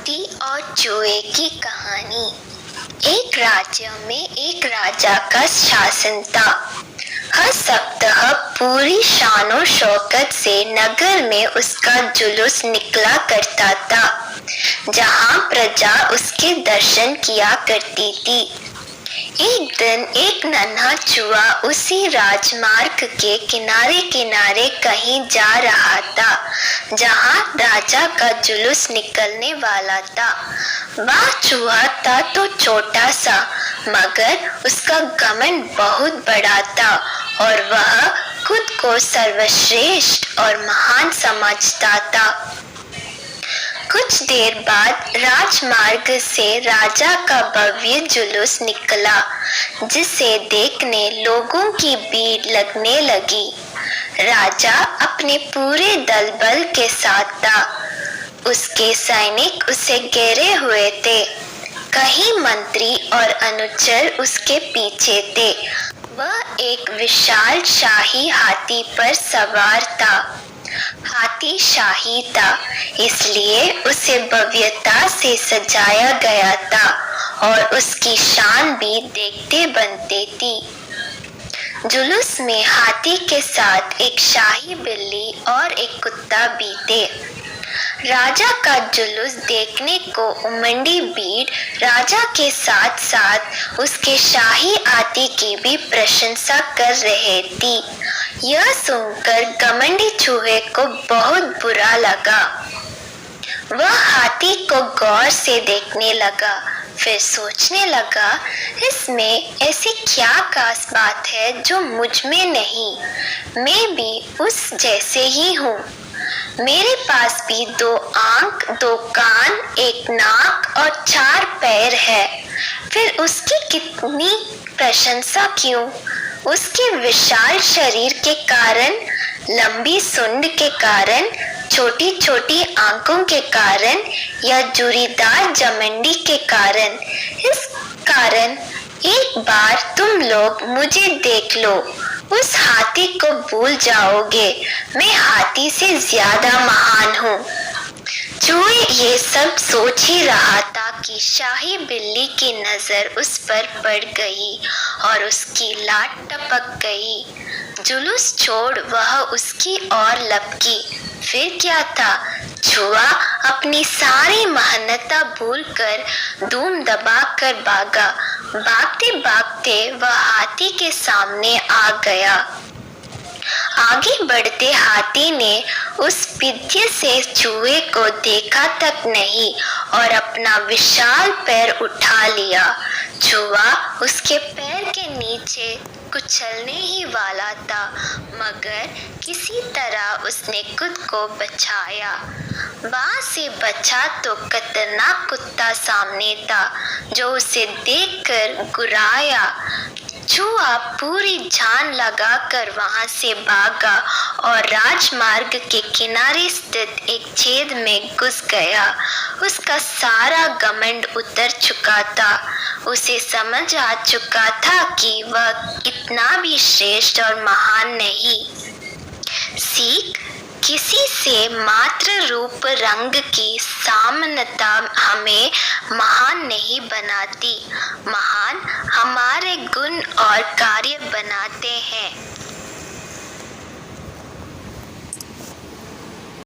हाथी और चूहे की कहानी। एक राज्य में एक राजा का शासन था। हर सप्ताह पूरी शानो शौकत से नगर में उसका जुलूस निकला करता था, जहां प्रजा उसके दर्शन किया करती थी। एक दिन एक नन्हा चूहा उसी राजमार्ग के किनारे किनारे कहीं जा रहा था, जहां राजा का जुलूस निकलने वाला था। वह चूहा था तो छोटा सा, मगर उसका घमंड बहुत बड़ा था और वह खुद को सर्वश्रेष्ठ और महान समझता था। कुछ देर बाद राजमार्ग से राजा का भव्य जुलूस निकला, जिसे देखने लोगों की भीड़ लगने लगी। राजा अपने पूरे दल बल के साथ था। उसके सैनिक उसे घेरे हुए थे। कई मंत्री और अनुचर उसके पीछे थे। वह एक विशाल शाही हाथी पर सवार था। हाथी शाही था, इसलिए उसे भव्यता से सजाया गया था और उसकी शान भी देखते बनते थी। जुलूस में हाथी के साथ एक शाही बिल्ली और एक कुत्ता भी थे। राजा का जुलूस देखने को उमड़ी भीड़ राजा के साथ साथ उसके शाही हाथी की भी प्रशंसा कर रहे थी। यह सुनकर घमंडी चूहे को बहुत बुरा लगा। वह हाथी को गौर से देखने लगा, फिर सोचने लगा, इसमें ऐसी क्या खास बात है जो मुझ में नहीं। मैं भी उस जैसे ही हूँ। मेरे पास भी 2 आंख, 2 कान, 1 नाक और 4 पैर है। फिर उसकी कितनी प्रशंसा क्यों? उसके विशाल शरीर के कारण, लंबी सूंड के कारण, छोटी छोटी आंखों के कारण या जुरीदार जमंडी के कारण? इस कारण एक बार तुम लोग मुझे देख लो, उस हाथी को भूल जाओगे। मैं हाथी से ज्यादा महान हूँ। चूहे ये सब सोच ही रहा था कि शाही बिल्ली की नजर उस पर पड़ गई और उसकी लात टपक गई। जुलूस छोड़ वह उसकी ओर लपकी। फिर क्या था, चूहा अपनी सारी मेहनत भूलकर धूम दबाकर भागा। भागते भागते वह हाथी के सामने आ गया। आगे बढ़ते हाथी ने उस विद्य से चूहे को देखा तक नहीं और अपना विशाल पैर उठा लिया। चूहा उसके पैर के नीचे कुचलने ही वाला था, मगर किसी तरह उसने खुद को बचाया। वहां से बचा तो खतरनाक कुत्ता सामने था, जो उसे देखकर गुर्राया। चूहा पूरी जान लगाकर वहां से भागा और राजमार्ग के किनारे स्थित एक छेद में घुस गया। उसका सारा घमंड उतर चुका था। उसे समझ आ चुका था कि वह इतना भी श्रेष्ठ और महान नहीं। सीख, किसी से मात्र रूप रंग की समानता हमें महान नहीं बनाती। महान हमारे गुण और कार्य बनाते हैं।